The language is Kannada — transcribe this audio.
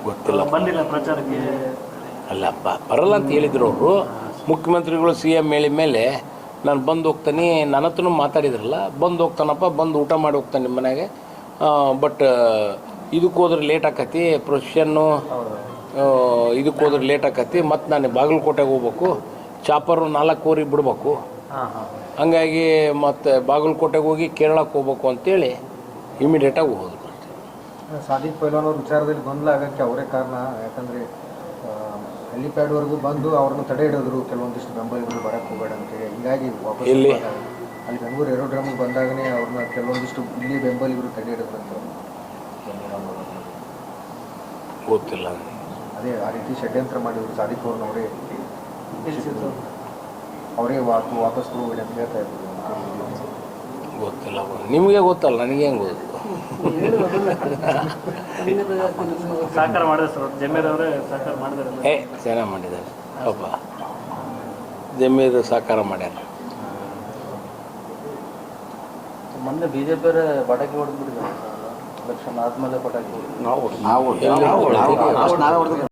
ಗೊತ್ತಿಲ್ಲ, ಬಂದಿಲ್ಲ ಪ್ರಚಾರಕ್ಕೆ. ಅಲ್ಲಪ್ಪ ಬರಲ್ಲ ಅಂತ ಹೇಳಿದ್ರು ಅವರು. ಮುಖ್ಯಮಂತ್ರಿಗಳು CM ಹೇಳಿದ ಮೇಲೆ ನಾನು ಬಂದು ಹೋಗ್ತಾನೆ, ನನ್ನ ಹತ್ರನೂ ಮಾತಾಡಿದ್ರಲ್ಲ, ಬಂದು ಹೋಗ್ತಾನಪ್ಪ, ಬಂದು ಊಟ ಮಾಡಿ ಹೋಗ್ತಾನೆ ನಿಮ್ಮ ಮನೆಗೆ. ಬಟ್ ಇದಕ್ಕೆ ಹೋದ್ರೆ ಲೇಟ್ ಆಕತಿ, ಪ್ರೊಸೆಷನ್ನು ಇದಕ್ಕೆ ಹೋದ್ರೆ ಲೇಟ್ ಆಕತಿ, ಮತ್ತು ನಾನು ಬಾಗಲಕೋಟೆಗೆ ಹೋಗ್ಬೇಕು, ಚಾಪರು 4 ಬಿಡ್ಬೇಕು, ಹಂಗಾಗಿ ಮತ್ತು ಬಾಗಲಕೋಟೆಗೆ ಹೋಗಿ ಕೇರಳಕ್ಕೆ ಹೋಗ್ಬೇಕು ಅಂತೇಳಿ ಇಮಿಡಿಯೇಟಾಗಿ ಹೋದ್ರು. ಸಾದಿಕ್ ಪೈಲ್ವಾನ್ ಅವ್ರ ವಿಚಾರದಲ್ಲಿ ಗೊಂದಲ ಆಗೋಕ್ಕೆ ಅವರೇ ಕಾರಣ. ಯಾಕಂದರೆ ಹೆಲಿಪ್ಯಾಡ್ವರೆಗೂ ಬಂದು ಅವ್ರನ್ನ ತಡೆ ಹಿಡಿದ್ರು, ಕೆಲವೊಂದಿಷ್ಟು ಬೆಂಬಲಿಗರು ಬರೋಕ್ಕೆ ಹೋಗಬೇಡ ಅಂತೇಳಿ. ಹೀಗಾಗಿ ವಾಪಸ್ ಇಲ್ಲಿ ಅಲ್ಲಿ ಬೆಂಗಳೂರು ಏರೋಡ್ರಮ್ಗೆ ಬಂದಾಗನೇ ಅವ್ರನ್ನ ಕೆಲವೊಂದಿಷ್ಟು ಇಲ್ಲಿ ಬೆಂಬಲಿಗರು ತಡೆ ಹಿಡಿದ್ರಂತ. ಗೊತ್ತಿಲ್ಲ, ಅದೇ ಆ ರೀತಿ ಷಡ್ಯಂತ್ರ ಮಾಡಿದ್ರು ಸಾದಿಕ್ ಅವ್ರನ್ನ ಅವರೇ ವಾಪಸ್ ಹೋಗಬೇಡಿ ಅಂತ ಹೇಳ್ತಾ ಇದ್ರು. ಗೊತ್ತಿಲ್ಲ, ನಿಮಗೆ ಗೊತ್ತಲ್ಲ, ನನಗೆ ಹೆಂಗೆ ಗೊತ್ತು? ಸಹಕಾರ ಮಾಡಿದ್ರೆ ಸರ್, ಜಮೀರ್ ಅವರೇ ಸಹಕಾರ ಮಾಡಿದಾರೆ. ಚೆನ್ನಾಗಿ ಮಾಡಿದ್ದಾರೆ ಪಾಪ, ಜಮೀರು ಸಹಕಾರ ಮಾಡ್ಯಾರ. ಮೊನ್ನೆ BJP ಪಟಾಕಿ ಹೊಡೆದ್ಬಿಟ್ಟಿದ್ದಾರೆ, ಎಲೆಕ್ಷನ್ ಆದಮೇಲೆ ಪಟಾಕಿ ನಾವು